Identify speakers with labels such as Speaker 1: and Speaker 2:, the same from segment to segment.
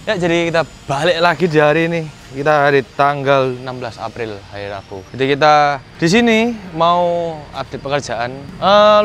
Speaker 1: Ya, jadi kita balik lagi di hari ini. Kita hari tanggal 16 April, hari Rabu. Jadi kita di sini mau update pekerjaan.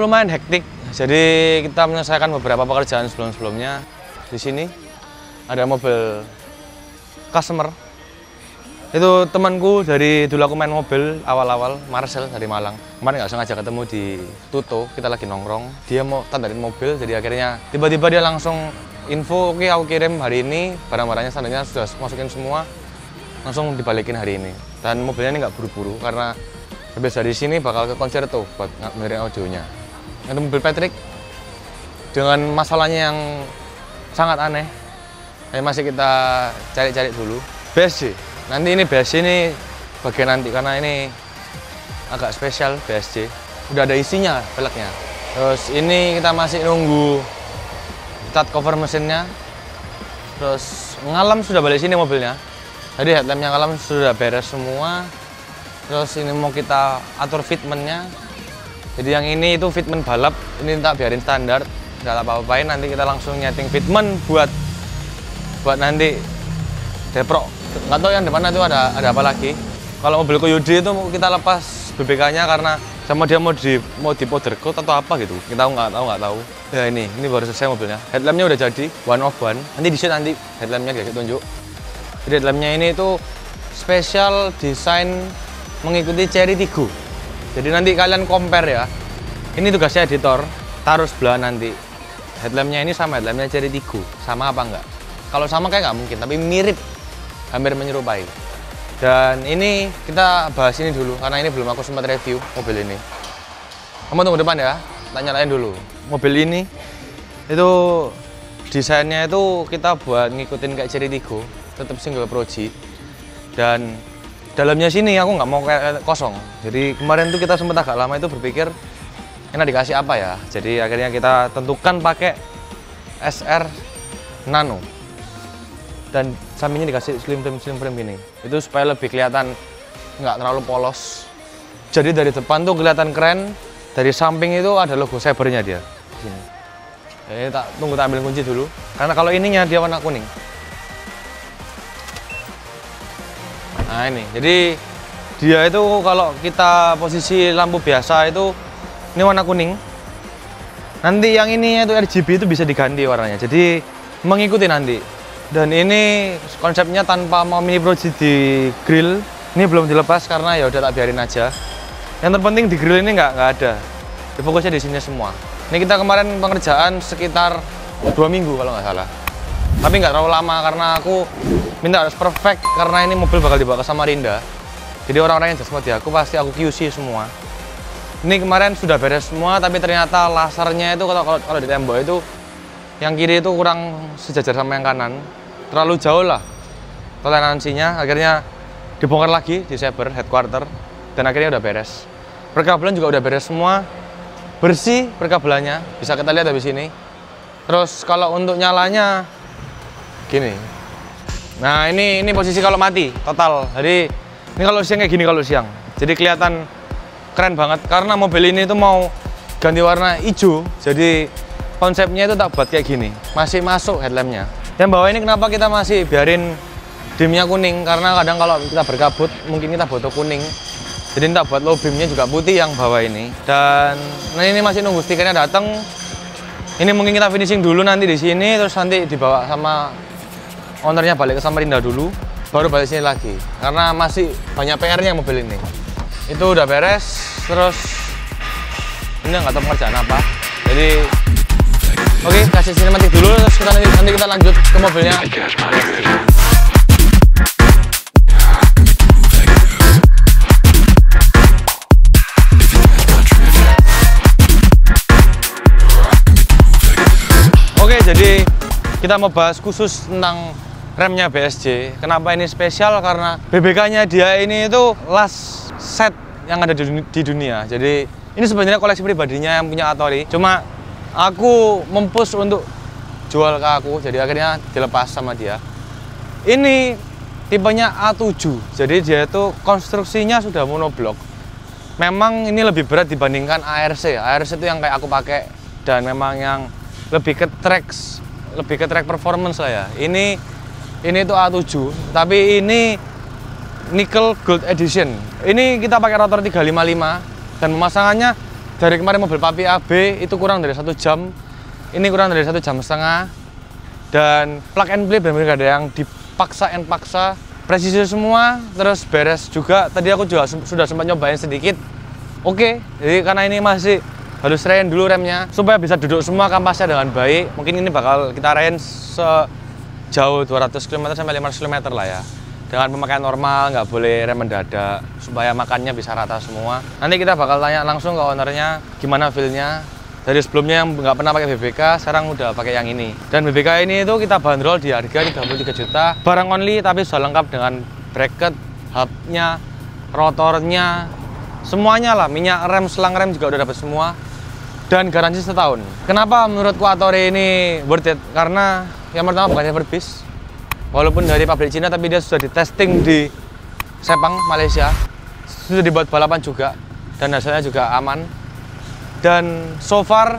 Speaker 1: Lumayan hektik. Jadi kita menyelesaikan beberapa pekerjaan sebelum-sebelumnya. Di sini ada mobil customer. Itu temanku dari dulu aku main mobil awal-awal, Marcel dari Malang. Kemarin nggak sengaja ketemu di Tuto, kita lagi nongkrong. Dia mau tandain mobil, jadi akhirnya tiba-tiba dia langsung info, oke aku kirim hari ini, barang-barangnya standarnya sudah masukin semua, langsung dibalikin hari ini. Dan mobilnya ini nggak buru-buru karena habis dari sini bakal ke konserto buat ngedengerin audionya. Itu mobil Patrick dengan masalahnya yang sangat aneh. Masih kita cari-cari dulu. BSC. Nanti ini BSC ini bagian nanti karena ini agak spesial BSC. Udah ada isinya velgnya. Terus ini kita masih nunggu cat cover mesinnya. Terus ngalam sudah balik sini mobilnya. Jadi headlampnya ngalam sudah beres semua. Terus ini mau kita atur fitmentnya. Jadi yang ini itu fitment balap. Ini tak biarin standar, nggak apa-apain. Nanti kita langsung nyeting fitment buat nanti deprok. Nggak tahu yang depan itu ada apa lagi. Kalau mobil Koyudi itu kita lepas BBK-nya karena sama dia mau di powder coat atau apa gitu. Kita nggak tahu. Ya ini baru selesai mobilnya. Headlampnya udah jadi one of one. Nanti di sini nanti headlampnya dikasih tunjuk. Jadi headlampnya ini itu spesial desain mengikuti Cherry Tiggo. Jadi nanti kalian compare ya. Ini tugasnya editor, taruh sebelah nanti. Headlampnya ini sama headlampnya Cherry Tiggo. Sama apa enggak? Kalau sama kayak nggak mungkin, tapi mirip, hampir menyerupai. Dan ini kita bahas ini dulu, karena ini belum aku sempat review mobil ini. Kamu tunggu depan ya, tak nyalain dulu. Mobil ini, itu desainnya itu kita buat ngikutin kayak Cherry Tiggo, tetap single Pro G. Dan dalamnya sini aku nggak mau kayak kosong. Jadi kemarin tuh kita sempat agak lama itu berpikir, enak dikasih apa ya. Jadi akhirnya kita tentukan pakai SR Nano. Dan sampingnya dikasih slim frame gini. Itu supaya lebih kelihatan nggak terlalu polos. Jadi dari depan tuh kelihatan keren, dari samping itu ada logo Sabernya dia. Sini. Ini tak ambil kunci dulu. Karena kalau ininya dia warna kuning. Nah ini, jadi dia itu kalau kita posisi lampu biasa itu ini warna kuning. Nanti yang ini itu RGB itu bisa diganti warnanya. Jadi mengikuti nanti. Dan ini konsepnya tanpa mau Mini Pro G di grill. Ini belum dilepas karena ya udah tak biarin aja. Yang terpenting di grill ini nggak ada. Fokusnya di sini semua. Ini kita kemarin pengerjaan sekitar 2 minggu kalau nggak salah. Tapi nggak terlalu lama karena aku minta harus perfect karena ini mobil bakal dibawa ke Samarinda. Jadi orang-orang yang just mau di aku pasti aku QC semua. Ini kemarin sudah beres semua, tapi ternyata lasernya itu kalau di tembok itu yang kiri itu kurang sejajar sama yang kanan, terlalu jauh lah toleransinya. Akhirnya dibongkar lagi di Saber headquarter dan akhirnya udah beres. Perkabelan juga udah beres semua, bersih perkabelannya, bisa kita lihat habis ini. Terus kalau untuk nyalanya gini. Nah ini posisi kalau mati total. Jadi ini kalau siang kayak gini kalau siang. Jadi kelihatan keren banget karena mobil ini tuh mau ganti warna hijau. Jadi konsepnya itu tak buat kayak gini, masih masuk headlampnya. Yang bawah ini kenapa kita masih biarin dimnya kuning, karena kadang kalau kita berkabut mungkin kita butuh kuning. Jadi tak buat low beamnya juga putih yang bawah ini. Dan nah ini masih nunggu stikernya datang. Ini mungkin kita finishing dulu nanti di sini, terus nanti dibawa sama ownernya balik ke Samarinda dulu, baru balik sini lagi. Karena masih banyak PR-nya mobil ini. Itu udah beres, terus ini nggak tahu pekerjaan apa. Jadi oke, kasih sinematik dulu, terus nanti kita lanjut ke mobilnya. Oke, jadi kita mau bahas khusus tentang remnya BSC. Kenapa ini spesial? Karena BBK-nya dia ini itu last set yang ada di dunia. Jadi ini sebenarnya koleksi pribadinya yang punya Hattori. Cuma aku mempush untuk jual ke aku, jadi akhirnya dilepas sama dia. Ini tipenya A7, jadi dia itu konstruksinya sudah monoblok. Memang ini lebih berat dibandingkan ARC. ARC itu yang kayak aku pakai dan memang yang lebih ke track performance lah ya. Ini Ini itu A7, tapi ini Nickel Gold Edition. Ini kita pakai rotor 355 dan pemasangannya dari kemarin mobil Papi AB itu kurang dari 1 jam. Ini kurang dari 1,5 jam. Dan plug and play benar-benar gak ada yang dipaksa, presisi semua, terus beres juga. Tadi aku juga sudah sempat nyobain sedikit. Oke, jadi karena ini masih harus rain dulu remnya supaya bisa duduk semua kampasnya dengan baik. Mungkin ini bakal kita rain sejauh 200 km sampai 500 km lah ya. Dengan pemakaian normal, nggak boleh rem mendadak supaya makannya bisa rata semua. Nanti kita bakal tanya langsung ke ownernya gimana feel-nya. Dari sebelumnya yang nggak pernah pakai BBK, sekarang udah pakai yang ini. Dan BBK ini itu kita bandrol di harga 33 juta. Barang only tapi sudah lengkap dengan bracket, hubnya, rotornya, semuanya lah. Minyak rem, selang rem juga udah dapat semua. Dan garansi setahun. Kenapa menurutku Atori ini worth it? Karena yang pertama bukan service. Walaupun dari pabrik Cina, tapi dia sudah di-testing di Sepang, Malaysia. Sudah dibuat balapan juga. Dan hasilnya juga aman. Dan so far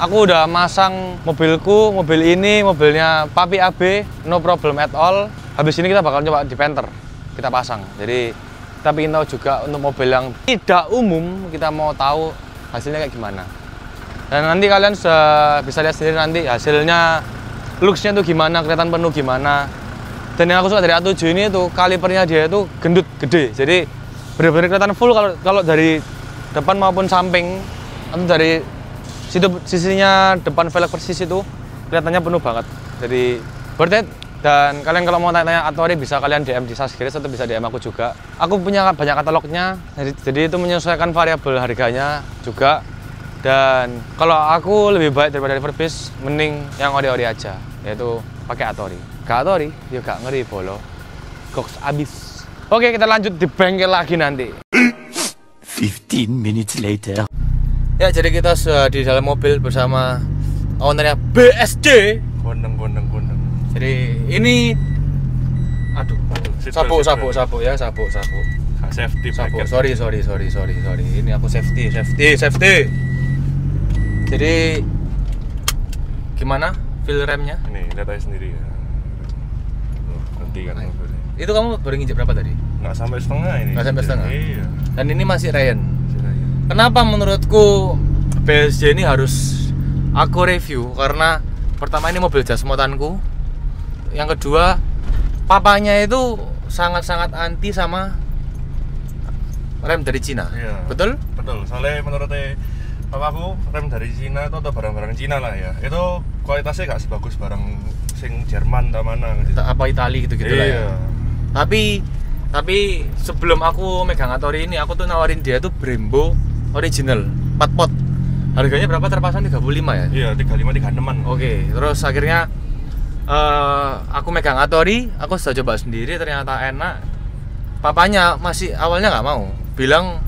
Speaker 1: aku udah masang mobilku, mobil ini, mobilnya Papi AB, no problem at all. Habis ini kita bakal coba di Panther, kita pasang. Jadi kita ingin tahu juga untuk mobil yang tidak umum, kita mau tahu hasilnya kayak gimana. Dan nanti kalian sudah bisa lihat sendiri nanti hasilnya, looks-nya tuh gimana, kelihatan penuh gimana. Dan yang aku suka dari A7 ini tuh kalipernya dia itu gendut, gede. Jadi benar-benar kelihatan full kalau dari depan maupun samping. Atau dari sisinya depan velg persis itu kelihatannya penuh banget. Jadi worth it. Dan kalian kalau mau tanya-tanya Atori bisa kalian DM di Sasgris atau bisa DM aku juga. Aku punya banyak katalognya, jadi itu menyesuaikan variabel harganya juga. Dan kalau aku lebih baik daripada refurbish, mending yang ori-ori aja, yaitu pakai Atori. Gak Atori, ya gak ngeri bolo. Goks abis. Oke, kita lanjut di bengkel lagi nanti.
Speaker 2: 15 minutes later.
Speaker 1: Ya, jadi kita sudah di dalam mobil bersama ownernya BSD.
Speaker 3: Gondeng.
Speaker 1: Jadi ini, aduh, sapu ya, sapu.
Speaker 3: Safety
Speaker 1: Sapu.
Speaker 3: bracket.
Speaker 1: Sorry. Ini aku safety. Jadi gimana feel remnya?
Speaker 3: Ini lihat aja sendiri ya. Nanti kan mobilnya.
Speaker 1: Itu kamu baru nginjek berapa tadi?
Speaker 3: Nggak sampai setengah ini.
Speaker 1: Nggak sampai setengah?
Speaker 3: Iya.
Speaker 1: Dan ini masih Ryan. Kenapa menurutku BSD ini harus aku review? Karena pertama ini mobil jasmotanku. Yang kedua, papanya itu sangat-sangat anti sama rem dari Cina.
Speaker 3: Iya.
Speaker 1: Betul?
Speaker 3: Betul. Soalnya menurut papaku rem dari Cina itu atau barang-barang Cina lah ya. Itu kualitasnya nggak sebagus barang sing Jerman atau mana gitu.
Speaker 1: Apa Itali gitu-gitu lah ya.
Speaker 3: Iya.
Speaker 1: Tapi sebelum aku megang Atori ini, aku tuh nawarin dia tuh Brembo original 4 pot. Harganya berapa terpasang? 35 ya?
Speaker 3: Iya, 35-36an.
Speaker 1: Oke, terus akhirnya aku megang Atori, aku sudah coba sendiri, ternyata enak. Papanya masih awalnya nggak mau, bilang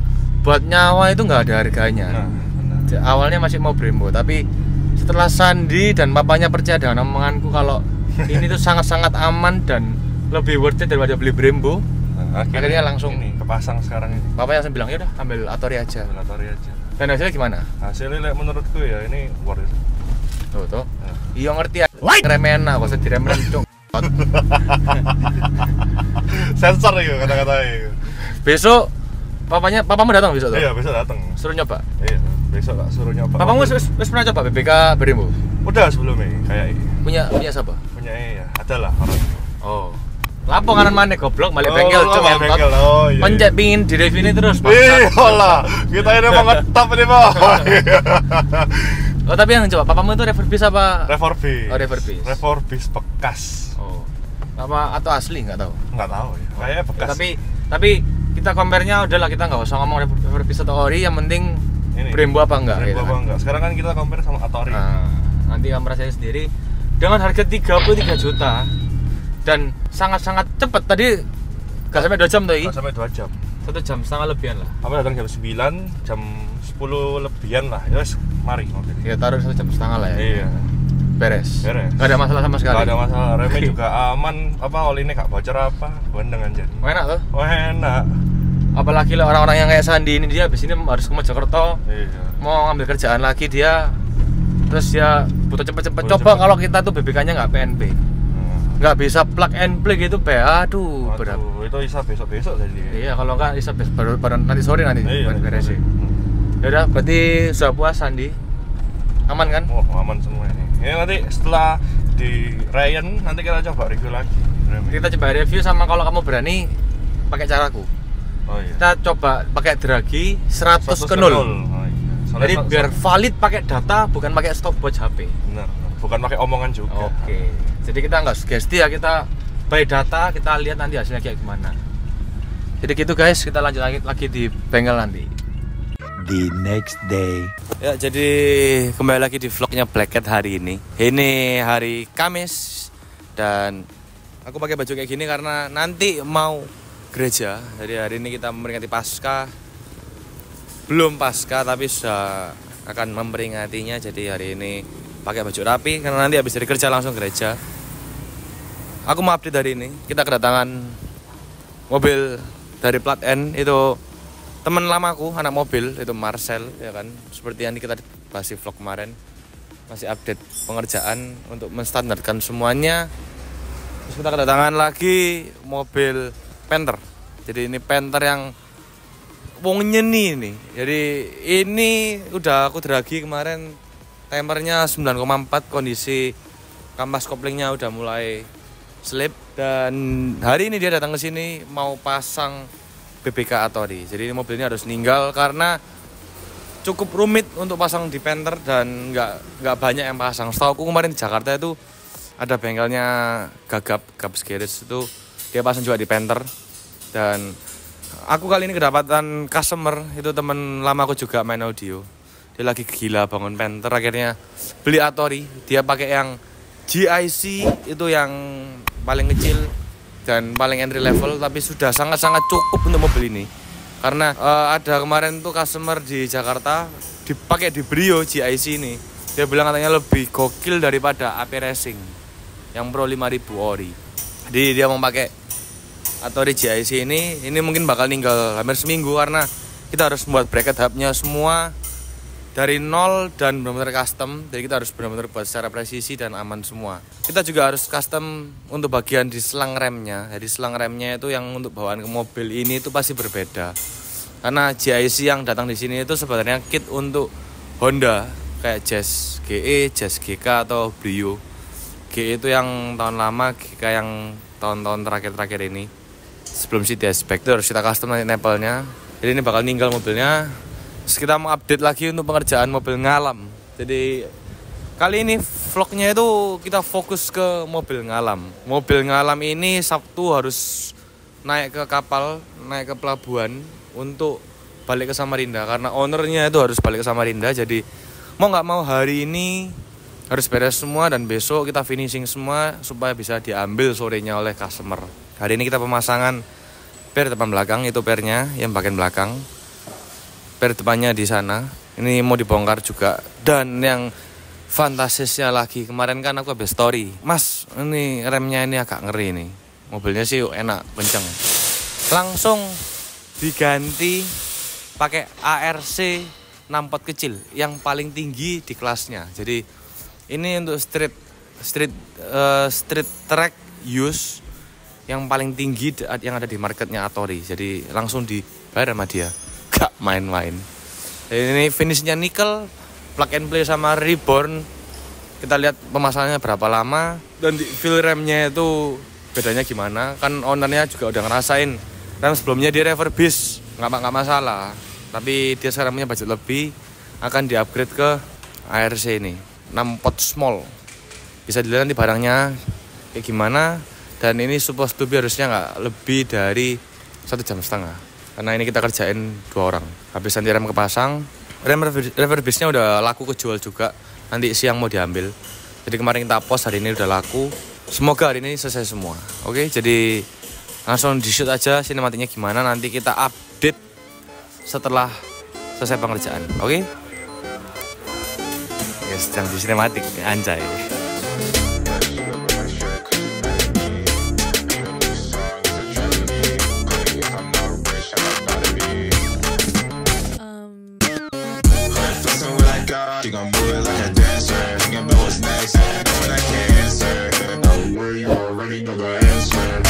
Speaker 1: buat nyawa itu nggak ada harganya.
Speaker 3: Nah, benar.
Speaker 1: Awalnya masih mau Brembo, tapi setelah Sandi dan papanya percaya dengan omonganku kalau ini tuh sangat-sangat aman dan lebih worth it daripada beli Brembo.
Speaker 3: Nah,
Speaker 1: Akhirnya langsung
Speaker 3: ini kepasang sekarang ini.
Speaker 1: Papanya langsung bilang, yaudah ambil Atori aja.
Speaker 3: Laboratori aja.
Speaker 1: Dan hasilnya gimana?
Speaker 3: Hasilnya menurutku ya ini worth it.
Speaker 1: Tuh. Iya ngerti ya. Remen lah, kok sedih remen cok.
Speaker 3: Sensor ya kata-katanya.
Speaker 1: Besok papamu datang besok tuh?
Speaker 3: Iya, besok datang.
Speaker 1: Suruh nyoba.
Speaker 3: Iya, besok tak suruh nyoba.
Speaker 1: Papamu wis pernah coba BBK Brembo?
Speaker 3: Udah sebelumnya kayak
Speaker 1: Punya siapa?
Speaker 3: punya ya, ada lah orang.
Speaker 1: Oh. Lapo kanan mana goblok balik bengkel cok
Speaker 3: balik bengkel. Oh iya.
Speaker 1: Pencet pingin di review ini terus.
Speaker 3: Iya lah, kita ini mau ngetop ini mau.
Speaker 1: Oh tapi yang coba papamu itu refurbish apa?
Speaker 3: Refurbish.
Speaker 1: Oh, refurbish.
Speaker 3: Refurbish bekas.
Speaker 1: Oh. Apa atau asli nggak tahu?
Speaker 3: Nggak tahu ya. Kayaknya bekas.
Speaker 1: Tapi kita compare-nya udahlah, kita nggak usah ngomong refurbish atau ori, yang penting
Speaker 3: Ini,
Speaker 1: Brembo apa enggak
Speaker 3: Brembo
Speaker 1: gitu
Speaker 3: apa
Speaker 1: kan?
Speaker 3: enggak. Sekarang kan kita compare sama Atori.
Speaker 1: Nah, nanti kamu rasain sendiri dengan harga 33 juta dan sangat-sangat cepat. Tadi gak sampai 2 jam tuh,
Speaker 3: Nggak sampai 2 jam.
Speaker 1: 1 jam setengah lebihan lah.
Speaker 3: Apa datang jam 9, jam 10 lebihan lah. Ya wes, mari mobil.
Speaker 1: Ya taruh 1 jam setengah lah ya.
Speaker 3: Iya.
Speaker 1: Beres.
Speaker 3: Beres.
Speaker 1: Gak ada masalah sama sekali.
Speaker 3: Nggak ada masalah. Remnya
Speaker 1: Oke.
Speaker 3: juga aman. Apa oli ini gak bocor apa? Gondeng aja.
Speaker 1: Enak tuh.
Speaker 3: Oh enak.
Speaker 1: Apalagi lah orang-orang yang kayak Sandi ini, dia habis ini harus ke Mojokerto,
Speaker 3: Iya.
Speaker 1: mau ngambil kerjaan lagi dia, terus dia butuh cepet-cepet.
Speaker 3: Butuh
Speaker 1: Coba
Speaker 3: cepet.
Speaker 1: kalau kita tuh BBK-nya nggak PNP. nggak bisa plug and play gitu, aduh berat.
Speaker 3: Itu bisa besok-besok jadi.
Speaker 1: Iya, kalau nggak bisa baru nanti sore nanti beres sih. Ya udah, berarti sudah puas Sandi. Aman kan?
Speaker 3: Oh, aman semua ini. Ya nanti setelah di Ryan nanti kita coba review lagi.
Speaker 1: Kita coba review sama kalau kamu berani pakai caraku.
Speaker 3: Oh iya.
Speaker 1: Kita coba pakai dragi 100 ke 0.
Speaker 3: Oh, iya.
Speaker 1: Jadi biar valid pakai data, bukan pakai stopwatch HP.
Speaker 3: Benar. Bukan pakai omongan juga.
Speaker 1: Oke. Jadi kita nggak sugesti ya, kita by data, kita lihat nanti hasilnya kayak gimana. Jadi gitu guys, kita lanjut lagi di bengkel nanti.
Speaker 2: The next day.
Speaker 1: Ya, jadi kembali lagi di vlognya Black Cat hari ini. Ini hari Kamis dan aku pakai baju kayak gini karena nanti mau gereja. Jadi hari ini kita memperingati Paskah. Belum Paskah tapi sudah akan memperingatinya. Jadi hari ini pakai baju rapi karena nanti habis dari kerja langsung gereja. Aku mau update hari ini. Kita kedatangan mobil dari plat N, itu teman lamaku, anak mobil, itu Marcel, ya kan. Seperti yang kita bahas di vlog kemarin, masih update pengerjaan untuk menstandarkan semuanya. Terus kita kedatangan lagi mobil Panther. Jadi ini Panther yang wong nyeni ini. Jadi ini udah aku dragi kemarin, tempernya 9,4, kondisi kampas koplingnya udah mulai slip, dan hari ini dia datang ke sini mau pasang BBK Atori. Jadi mobil ini harus ninggal karena cukup rumit untuk pasang di Panther dan nggak banyak yang pasang. Setahu aku kemarin di Jakarta itu ada bengkelnya Gagap Garage itu dia pasang juga di Panther. Dan aku kali ini kedapatan customer, itu temen lama aku juga main audio. Dia lagi gila bangun Panther, akhirnya beli Atori. Dia pakai yang GIC, itu yang paling kecil dan paling entry level, tapi sudah sangat-sangat cukup untuk mobil ini. Karena ada kemarin tuh customer di Jakarta dipakai di Brio GIC ini, dia bilang katanya lebih gokil daripada AP Racing yang Pro 5000 ori. Jadi dia mau pakai Atori GIC ini mungkin bakal ninggal hampir seminggu karena kita harus membuat bracket hubnya semua dari nol dan benar-benar custom. Jadi kita harus benar-benar buat secara presisi dan aman semua. Kita juga harus custom untuk bagian di selang remnya. Jadi selang remnya itu yang untuk bawaan ke mobil ini itu pasti berbeda. Karena GIC yang datang di sini itu sebenarnya kit untuk Honda kayak Jazz GE, Jazz GK atau Brio. GE itu yang tahun lama, GK yang tahun-tahun terakhir ini. Sebelum City Aspect itu harus kita custom nanti nepelnya. Jadi ini bakal ninggal mobilnya. Terus kita mau update lagi untuk pengerjaan mobil ngalam. Jadi kali ini vlognya itu kita fokus ke mobil ngalam. Mobil ngalam ini Sabtu harus naik ke kapal, naik ke pelabuhan untuk balik ke Samarinda. Karena ownernya itu harus balik ke Samarinda. Jadi mau nggak mau hari ini harus beres semua dan besok kita finishing semua supaya bisa diambil sorenya oleh customer. Hari ini kita pemasangan per depan belakang, itu pernya yang bagian belakang. Per depannya di sana. Ini mau dibongkar juga. Dan yang fantastisnya lagi, kemarin kan aku habis story, Mas, ini remnya ini agak ngeri nih. Mobilnya sih enak, kenceng. Langsung diganti pakai ARC 6 pot kecil yang paling tinggi di kelasnya. Jadi ini untuk street track use yang paling tinggi yang ada di marketnya Atori. Jadi langsung dibayar sama dia. Gak main-main. Ini finishnya nikel, plug and play sama reborn. Kita lihat pemasangannya berapa lama dan di feel remnya itu bedanya gimana. Kan ownernya juga udah ngerasain rem sebelumnya dia refurbish, nggak masalah. Tapi dia sekarang punya budget lebih, akan di-upgrade ke ARC ini 6 pot small. Bisa dilihat nanti barangnya kayak gimana. Dan ini supposed to be harusnya nggak lebih dari 1,5 jam. Karena ini kita kerjain 2 orang. Habis nanti rem kepasang, rem refurbishnya udah laku kejual juga. Nanti siang mau diambil. Jadi kemarin kita post, hari ini udah laku. Semoga hari ini selesai semua. Oke, jadi langsung di shoot aja sinematiknya gimana. Nanti kita update setelah selesai pengerjaan. Oke? Yes, sedang di sinematik, anjay.
Speaker 4: dancing.